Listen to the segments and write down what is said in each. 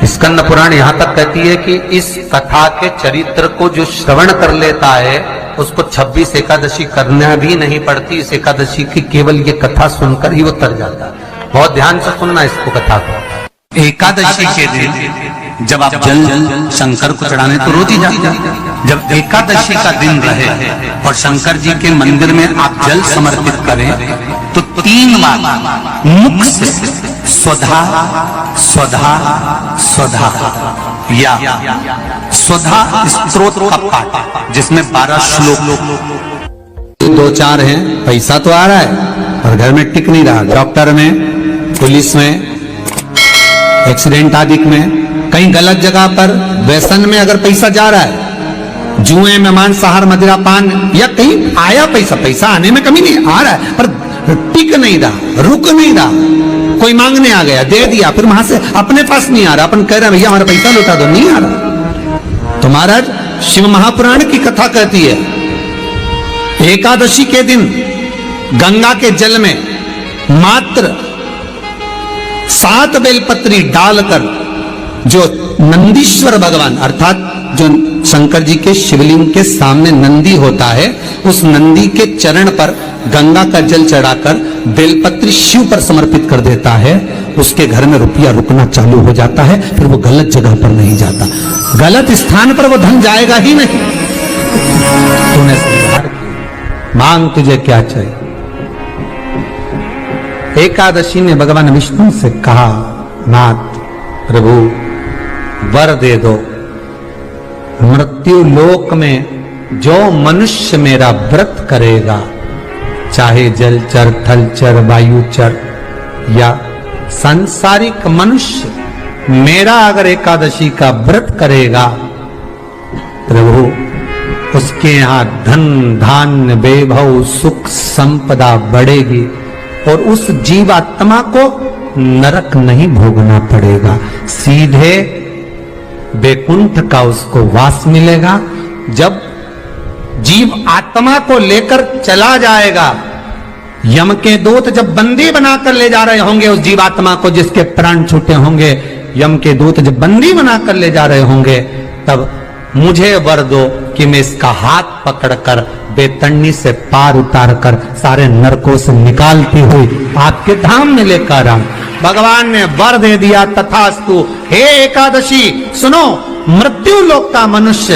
स्कंद पुराण यहाँ तक कहती है कि इस कथा के चरित्र को जो श्रवण कर लेता है उसको 26 एकादशी करना भी नहीं पड़ती। इस एकादशी की केवल ये कथा सुनकर ही वो तर जाता है। बहुत ध्यान से सुनना इसको, कथा को। एकादशी के दिन जब आप जल शंकर को चढ़ाने तो रोज ही जाते हैं। जब एकादशी का दिन रहे और शंकर जी के मंदिर में आप जल समर्पित करें तो 3 बार मुख से स्वधा स्वधा स्वधा या स्वधा स्तोत्र का पाठ, जिसमें 12 श्लोक 2-4 हैं। पैसा तो आ रहा है और घर में टिक नहीं रहा। डॉक्टर में, पुलिस में, एक्सीडेंट आदि में, कहीं गलत जगह पर व्यसन में अगर पैसा जा रहा है, जुए में, मांसाहार, मदिरा पान, या कहीं आया पैसा आने में कमी नहीं, आ रहा है पर टिक नहीं रहा, रुक नहीं रहा। कोई मांगने आ गया, दे दिया, फिर वहां से अपने पास नहीं आ रहा, अपन कह रहे हैं भैया हमारा पैसा लौटा दो, नहीं आ रहा। तो महाराज शिव महापुराण की कथा कहती है एकादशी के दिन गंगा के जल में मात्र 7 बेलपत्री डालकर जो नंदीश्वर भगवान अर्थात जो शंकर जी के शिवलिंग के सामने नंदी होता है, उस नंदी के चरण पर गंगा का जल चढ़ाकर बेलपत्री शिव पर समर्पित कर देता है, उसके घर में रुपया रुकना चालू हो जाता है। फिर वो गलत जगह पर नहीं जाता, गलत स्थान पर वो धन जाएगा ही नहीं। तूने मांग तुझे क्या चाहिए? एकादशी ने भगवान विष्णु से कहा, नाथ प्रभु वर दे दो, मृत्यु लोक में जो मनुष्य मेरा व्रत करेगा, चाहे जलचर, थलचर, वायुचर या सांसारिक मनुष्य, मेरा अगर एकादशी का व्रत करेगा प्रभु, उसके यहां धन धान्य वैभव सुख संपदा बढ़ेगी और उस जीवात्मा को नरक नहीं भोगना पड़ेगा, सीधे वैकुंठ का उसको वास मिलेगा। जब जीव आत्मा को लेकर चला जाएगा, यम के दूत जब बंदी बनाकर ले जा रहे होंगे उस जीवात्मा को जिसके प्राण छूटे होंगे, यम के दूत जब बंदी बनाकर ले जा रहे होंगे, तब मुझे वर दो कि मैं इसका हाथ पकड़कर बेतन्नी से पार उतार कर सारे नरकों से निकालती हुई आपके धाम में लेकर आऊं। भगवान ने वर दे दिया, तथास्तु। हे एकादशी सुनो, मृत्यु लोक का मनुष्य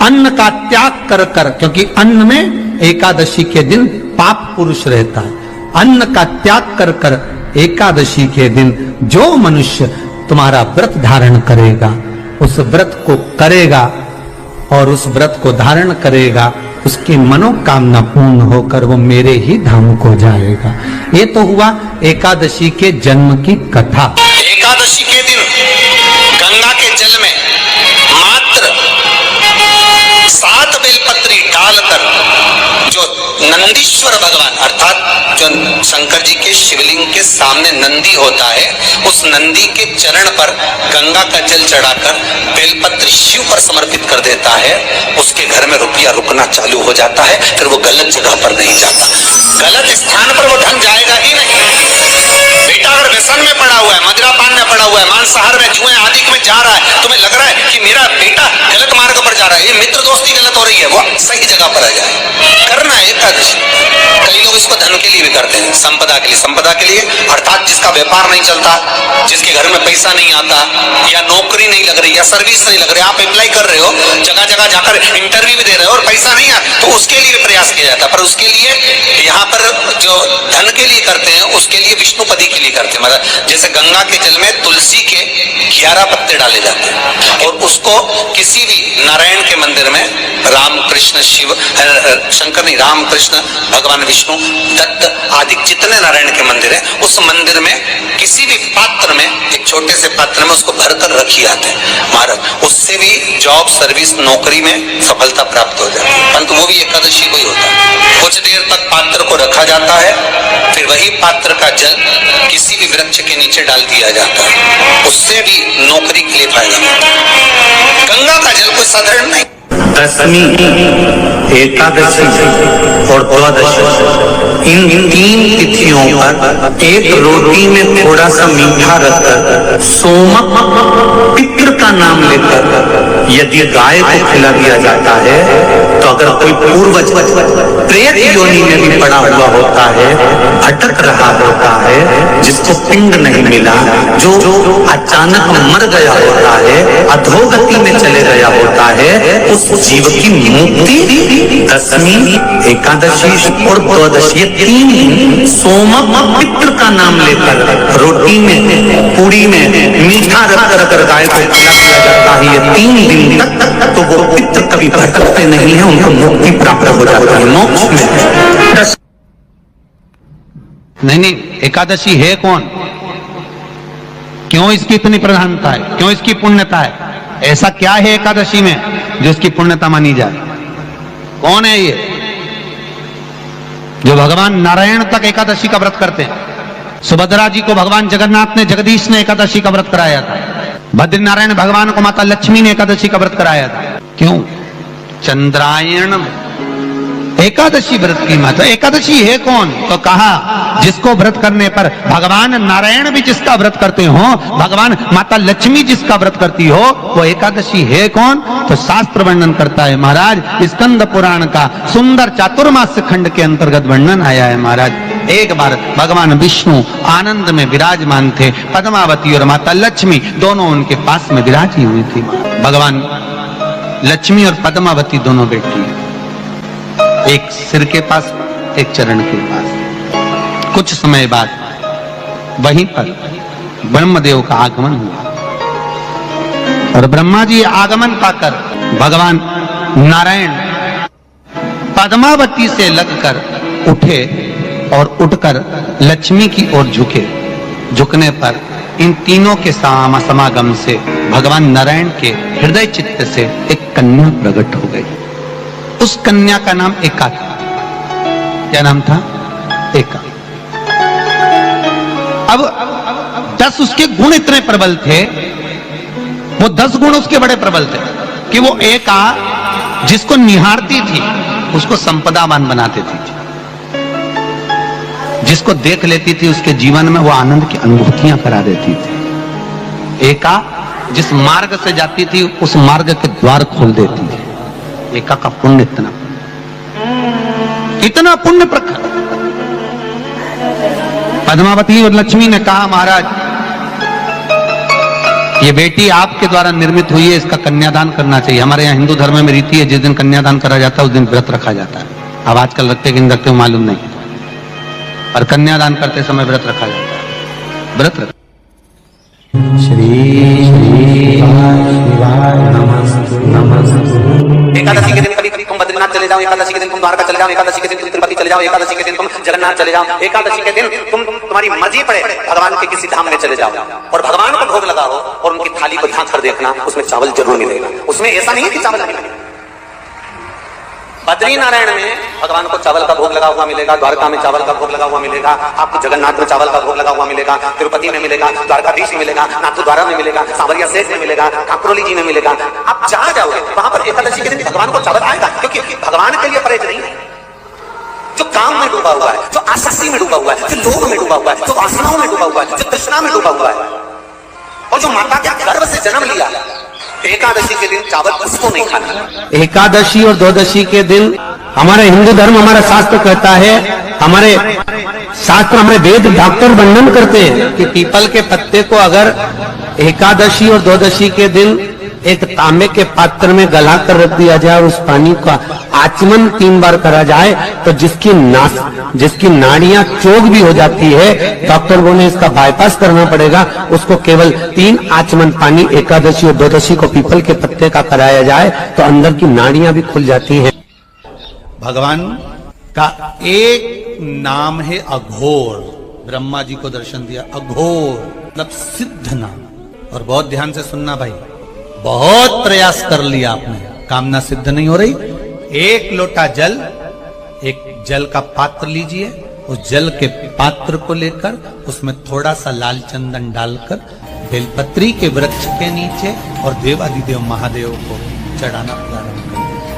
अन्न का त्याग कर कर, क्योंकि अन्न में एकादशी के दिन पाप पुरुष रहता है, अन्न का त्याग कर कर एकादशी के दिन जो मनुष्य तुम्हारा व्रत धारण करेगा, उस व्रत को करेगा और उस व्रत को धारण करेगा, उसकी मनोकामना पूर्ण होकर वो मेरे ही धाम को जाएगा। ये तो हुआ एकादशी के जन्म की कथा। एकादशी के दिन गंगा के जल में मात्र 7 बेलपत्री डालकर जो नंदीश्वर भगवान अर्थात जो शंकर जी के शिवलिंग के सामने नंदी होता है, उस नंदी के चरण पर गंगा का जल चढ़ाकर बेलपत्री शिव पर समर्पित कर देता है, उसके घर में रुपया रुकना चालू हो जाता है। फिर वो गलत जगह पर नहीं जाता, गलत स्थान पर वो धन जाएगा ही नहीं। बेटा अगर व्यसन में पड़ा हुआ है, मदिरा पान में पड़ा हुआ है, मांसाहार में, जुए आदि में जा रहा है, तुम्हें लग रहा है कि मेरा बेटा गलत मार्ग पर जा रहा है, ये मित्र दोस्ती गलत हो रही है, वो सही जगह पर आ जाए। करना है एकादशी। कई लोग इसको धन के लिए भी करते हैं, संपदा के लिए। संपदा के लिए अर्थात जिसका व्यापार नहीं चलता, जिसके घर में पैसा नहीं आता, या नौकरी नहीं लग रही, या सर्विस नहीं लग रही, आप अप्लाई कर रहे हो, जगह जगह जाकर इंटरव्यू भी दे रहे हो और पैसा नहीं आता, तो उसके लिए प्रयास किया जाता है। पर उसके लिए यहाँ पर जो धन के लिए करते हैं, उसके लिए विष्णुपदी के लिए करते हैं। मतलब जैसे गंगा के जल में तुलसी के 11 पत्ते डाले जाते हैं और उसको किसी भी नारायण के मंदिर में राम कृष्ण शिव शंकर नहीं, राम कृष्ण भगवान विष्णु दत्त आदि जितने नारायण के मंदिर हैं, उस मंदिर में किसी भी पात्र में, एक छोटे से पात्र में उसको भरकर रखी जाते हैं महाराज। उससे भी जॉब सर्विस नौकरी में सफलता प्राप्त हो जाती है। परंतु वो भी एकादशी को ही होता है। कुछ देर तक पात्र को रखा जाता है, फिर वही पात्र का जल किसी भी वृक्ष के नीचे डाल दिया जाता है, उससे भी नौकरी के लिए फायदा मिलता है। गंगा का जल कोई साधारण नहीं। दशमी, एकादशी और द्वादशी, इन 3 तिथियों पर एक रोटी में थोड़ा सा मीठा रखकर सोमक पितृ का नाम लेकर यदि गाय को खिला दिया जाता है तो अगर कोई पूर्वज प्रेत योनि में भी पड़ा हुआ होता है, भटक रहा होता है, जिसको पिंड नहीं मिला, जो अचानक मर गया होता है, अधोगति में चले गया होता है, उस जीव की मुक्ति दशमी, एकादशी और द्वादशी, ये 3 दिन सोमक पितृ का नाम लेकर रोटी में, पूरी में मीठा रखकर अगर गाय को खिला दिया जाता है ये 3 दिन तक, तो वो पितृ कभी भटकते नहीं है, उनको मुक्ति प्राप्त हो जाती है, मोक्ष में। नहीं, एकादशी है कौन? क्यों इसकी इतनी प्रधानता है? क्यों इसकी पुण्यता है? ऐसा क्या है एकादशी में जो इसकी पुण्यता मानी जाए? कौन है ये जो भगवान नारायण तक एकादशी का व्रत करते हैं? सुभद्रा जी को भगवान जगन्नाथ ने, जगदीश ने एकादशी का व्रत कराया था। बद्रीनारायण भगवान को माता लक्ष्मी ने एकादशी का व्रत कराया था। क्यों? चंद्रायण एकादशी व्रत की माता। एकादशी है कौन? तो कहा जिसको व्रत करने पर भगवान नारायण भी जिसका व्रत करते हो, भगवान माता लक्ष्मी जिसका व्रत करती हो, वो एकादशी है कौन? तो शास्त्र वर्णन करता है महाराज, स्कंद पुराण का सुंदर चातुर्मास्य खंड के अंतर्गत वर्णन आया है महाराज। एक बार भगवान विष्णु आनंद में विराजमान थे, पद्मावती और माता लक्ष्मी दोनों उनके पास में विराजी हुई थी। भगवान लक्ष्मी और पद्मावती दोनों बेटी, एक सिर के पास, एक चरण के पास। कुछ समय बाद वहीं पर ब्रह्मदेव का आगमन हुआ और ब्रह्मा जी आगमन पाकर भगवान नारायण पद्मावती से लगकर उठे और उठकर लक्ष्मी की ओर झुके। झुकने पर इन तीनों के समागम से भगवान नारायण के हृदय चित्त से एक कन्या प्रकट हो गई। उस कन्या का नाम एका था। क्या नाम था? एका। अब 10 उसके गुण इतने प्रबल थे, वो 10 गुण उसके बड़े प्रबल थे कि वो एका जिसको निहारती थी उसको संपदावान बना देती थी। जिसको देख लेती थी उसके जीवन में वो आनंद की अनुभूतियां करा देती थी। एका जिस मार्ग से जाती थी उस मार्ग के द्वार खोल देती थी। एका का पुण्य इतना पुण्य प्रखर। पद्मावती और लक्ष्मी ने कहा महाराज ये बेटी आपके द्वारा निर्मित हुई है, इसका कन्यादान करना चाहिए। हमारे यहाँ हिंदू धर्म में रीति है, जिस दिन कन्यादान करा जाता है उस दिन व्रत रखा जाता है। अब आजकल रखते कि नहीं रखते हो मालूम नहीं, और कन्यादान करते समय व्रत रखा जाता है। व्रत रख एकादशी के दिन कभी कभी तुम बद्रीनाथ चले जाओ, एकादशी के दिन तुम द्वारका चले जाओ, एकादशी के दिन तुम तिरुपति चले जाओ, एकादशी के दिन तुम जगन्नाथ चले जाओ, एकादशी के दिन तुम्हारी मर्जी पड़े भगवान के किसी धाम में चले जाओ और भगवान को भोग लगाओ और उनकी थाली को झांक कर देखना, उसमें चावल जरूर मिलेगा। उसमें ऐसा नहीं कि चावल नहीं मिलेगा। बद्री नारायण में भगवान को चावल का भोग लगा हुआ मिलेगा, द्वारका में चावल का भोग लगा हुआ मिलेगा, आपको जगन्नाथ में चावल का भोग लगा हुआ मिलेगा, तिरुपति में मिलेगा, द्वारकाधीश में मिलेगा, नाथद्वारा में मिलेगा, सांवरिया सेठ में मिलेगा, काकरोली जी में मिलेगा। आप जहां जाओगे वहां पर एकादशी के दिन भगवान को चावल आएगा, क्योंकि भगवान के लिए परहेज नहीं है। जो काम में डूबा हुआ है, जो आसक्ति में डूबा हुआ है, जो लोभ में डूबा हुआ है, जो वासनाओं में डूबा हुआ है, जो तृष्णा में डूबा हुआ है, और जो माता के गर्भ से जन्म लिया, एकादशी के दिन चावल उसको नहीं खाना। एकादशी और द्वादशी के दिन हमारे हिंदू धर्म, हमारा शास्त्र कहता है, हमारे शास्त्र, हमारे वेद डॉक्टर वर्णन करते हैं कि पीपल के पत्ते को अगर एकादशी और द्वादशी के दिन एक तांबे के पात्र में गला कर रख दिया जाए और उस पानी का आचमन 3 बार करा जाए तो जिसकी नाड़ियां चोक भी हो जाती है, डॉक्टर बोले इसका बाईपास करना पड़ेगा, उसको केवल 3 आचमन पानी एकादशी और द्वादशी को पीपल के पत्ते का कराया जाए तो अंदर की नाड़ियां भी खुल जाती हैं। भगवान का एक नाम है अघोर। ब्रह्मा जी को दर्शन दिया, अघोर मतलब सिद्ध नाम। और बहुत ध्यान से सुनना भाई, बहुत प्रयास कर लिया आपने, कामना सिद्ध नहीं हो रही। 1 लोटा जल, एक जल का पात्र लीजिए, उस जल के पात्र को लेकर उसमें थोड़ा सा लाल चंदन डालकर बेलपत्री के वृक्ष के नीचे और देवादिदेव महादेव को चढ़ाना प्रारंभ करें।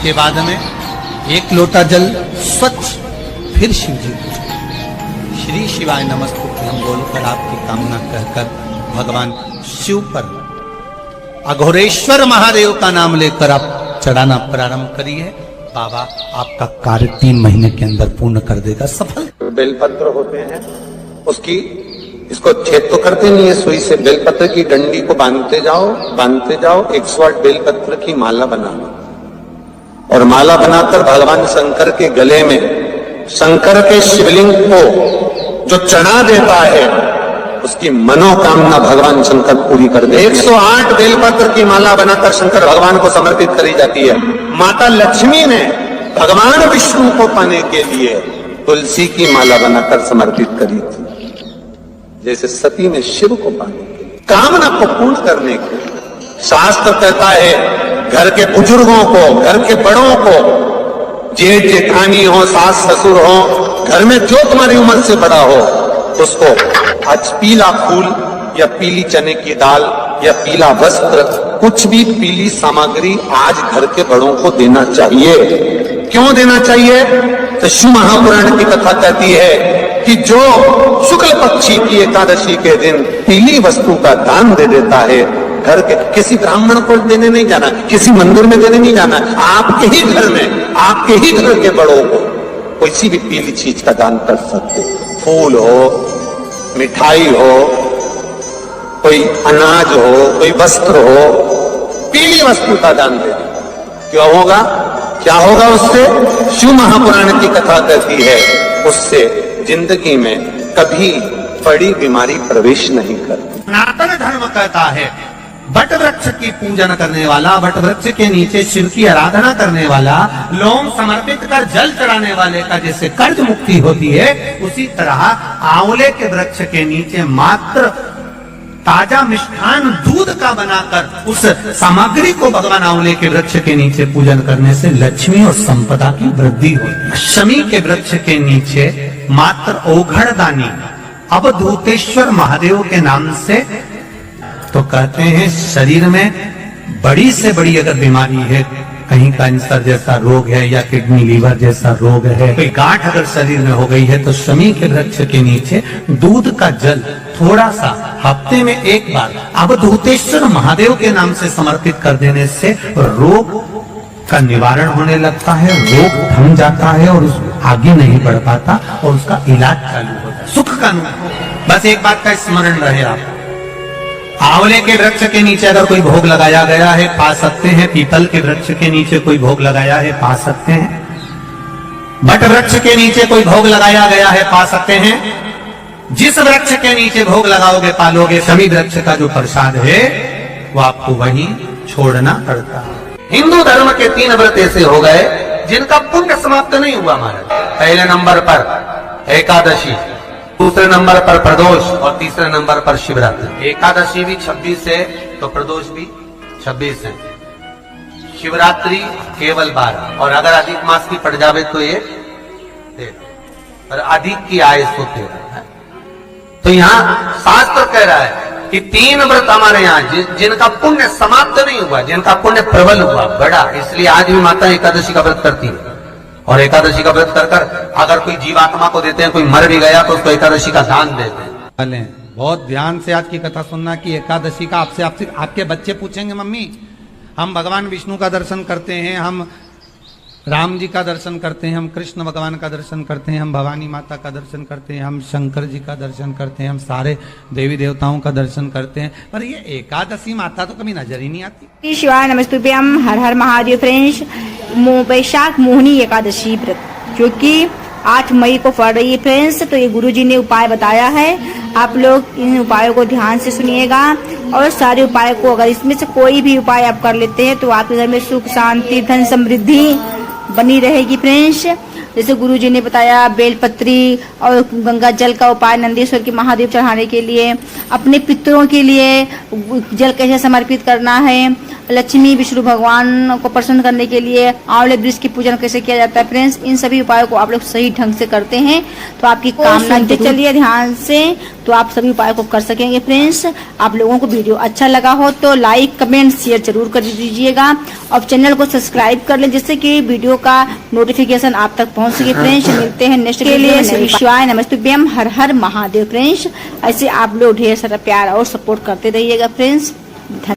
इसके बाद में एक लोटा जल स्वच्छ फिर शिव जी को श्री शिवाय नमस्तुभ्यं हम बोलकर आपकी कामना कहकर भगवान शिव पर अघोरेश्वर महादेव का नाम लेकर आप चढ़ाना प्रारंभ करिए। बाबा आपका कार्य 3 महीने के अंदर पूर्ण कर देगा, सफल। बेलपत्र होते हैं, उसकी इसको छेद तो करते नहीं है सुई से, बेलपत्र की डंडी को बांधते जाओ 108 बेलपत्र की माला बनाना और माला बनाकर भगवान शंकर के गले में शंकर के शिवलिंग को जो चढ़ा देता है उसकी मनोकामना भगवान शंकर पूरी कर दे। 108 बेलपत्र की माला बनाकर शंकर भगवान को समर्पित करी जाती है। माता लक्ष्मी ने भगवान विष्णु को पाने के लिए तुलसी की माला बनाकर समर्पित करी थी, जैसे सती ने शिव को पाने के लिए, कामना को पूर्ण करने के लिए। शास्त्र कहता है घर के बुजुर्गों को, घर के बड़ों को, जेठ जेठानी हो, सास ससुर हो, घर में जो तुम्हारी उम्र से बड़ा हो, उसको आज पीला फूल या पीली चने की दाल या पीला वस्त्र, कुछ भी पीली सामग्री आज घर के बड़ों को देना चाहिए। क्यों देना चाहिए? तो शिव महापुराण की कथा कहती है कि जो शुक्ल पक्षी की एकादशी के दिन पीली वस्तु का दान दे देता है, घर के किसी ब्राह्मण को देने नहीं जाना, किसी मंदिर में देने नहीं जाना, आपके ही घर में, आपके ही घर के बड़ों को किसी भी पीली चीज का दान कर सकते। फूल हो, मिठाई हो, कोई अनाज हो, कोई वस्त्र हो, पीली वस्तु का दान दे। क्यों होगा? क्या होगा उससे? शिव महापुराण की कथा कहती है उससे जिंदगी में कभी बड़ी बीमारी प्रवेश नहीं करती। सनातन धर्म कहता है वट वृक्ष की पूजन करने वाला, वट वृक्ष के नीचे शिव की आराधना करने वाला, लोम समर्पित कर जल चढ़ाने वाले का जैसे कर्ज मुक्ति होती है, उसी तरह आंवले के वृक्ष के नीचे मात्र ताजा मिष्ठान दूध का बनाकर उस सामग्री को भगवान आंवले के वृक्ष के नीचे पूजन करने से लक्ष्मी और संपदा की वृद्धि होती है। शमी के वृक्ष के नीचे मात्र ओघड़दानी अवधूतेश्वर महादेव के नाम से, तो कहते हैं शरीर में बड़ी से बड़ी अगर बीमारी है, कहीं कैंसर जैसा रोग है या किडनी लीवर जैसा रोग है, कोई गांठ अगर शरीर में हो गई है, तो शमी के वृक्ष के नीचे दूध का जल थोड़ा सा हफ्ते में एक बार अवधूतेश्वर महादेव के नाम से समर्पित कर देने से रोग का निवारण होने लगता है, रोग थम जाता है और उस आगे नहीं बढ़ पाता और उसका इलाज चालू होता है, सुख का अनुभव। बस एक बात का स्मरण रहे आप, आंवले के वृक्ष के नीचे अगर कोई भोग लगाया गया है पा सकते हैं, पीपल के वृक्ष के नीचे कोई भोग लगाया है पा सकते हैं, बट वृक्ष के नीचे कोई भोग लगाया गया है पा सकते हैं। जिस वृक्ष के नीचे भोग लगाओगे पालोगे, शमी वृक्ष का जो प्रसाद है वो आपको वहीं छोड़ना पड़ता है। हिंदू धर्म के 3 व्रत ऐसे हो गए जिनका पुण्य समाप्त नहीं हुआ महाराज। पहले नंबर पर एकादशी, दूसरे नंबर पर प्रदोष और तीसरे नंबर पर शिवरात्रि। एकादशी भी 26 है तो प्रदोष भी 26 है, शिवरात्रि केवल 12, और अगर अधिक मास की पड़ जावे तो ये 13, और अधिक की आयु 13 है। तो यहाँ शास्त्र कह रहा है कि 3 व्रत हमारे यहाँ जिनका पुण्य समाप्त नहीं हुआ, जिनका पुण्य प्रबल हुआ बड़ा, इसलिए आज भी माता एकादशी का व्रत करती है। और एकादशी का व्रत कर अगर कोई जीवात्मा को देते हैं, कोई मर भी गया तो उसको एकादशी का दान देते हैं। बहुत ध्यान से आज की कथा सुनना कि एकादशी का आपसे आपके बच्चे पूछेंगे, मम्मी हम भगवान विष्णु का दर्शन करते हैं, हम राम जी का दर्शन करते हैं, हम कृष्ण भगवान का दर्शन करते हैं, हम भवानी माता का दर्शन करते हैं, हम शंकर जी का दर्शन करते हैं, हम सारे देवी देवताओं का दर्शन करते हैं, पर ये एकादशी माता तो कभी नजर ही नहीं आती। शिवाय नमस्तुभ्यम, हर हर महादेव। फ्रेंड्स, वैशाख मोहिनी एकादशी व्रत जो कि 8 मई को पड़ रही है फ्रेंड्स, तो ये गुरुजी ने उपाय बताया है। आप लोग इन उपायों को ध्यान से सुनिएगा और सारे उपाय को, अगर इसमें से कोई भी उपाय आप कर लेते हैं तो आपके घर में सुख शांति धन समृद्धि बनी रहेगी फ्रेंड्स। जैसे गुरुजी ने बताया बेलपत्री और गंगा जल का उपाय नंदीश्वर के महादेव चढ़ाने के लिए, अपने पितरों के लिए जल कैसे समर्पित करना है, लक्ष्मी विष्णु भगवान को प्रसन्न करने के लिए आंवले वृक्ष की पूजन कैसे किया जाता है फ्रेंड्स, इन सभी उपायों को आप लोग सही ढंग से करते हैं तो आपकी कामना चलिए ध्यान से, तो आप सभी उपायों को कर सकेंगे फ्रेंड्स। आप लोगों को वीडियो अच्छा लगा हो तो लाइक कमेंट शेयर जरूर कर दीजिएगा और चैनल को सब्सक्राइब कर लें जिससे कि वीडियो का नोटिफिकेशन आप तक पहुंच सके फ्रेंड्स। मिलते हैं नेक्स्ट के लिए। श्री शिवाय नमस्तुभ्यम, हर हर महादेव फ्रेंड्स। ऐसे आप लोग ढेर सारा प्यार और सपोर्ट करते रहिएगा फ्रेंड्स। धन्यवाद।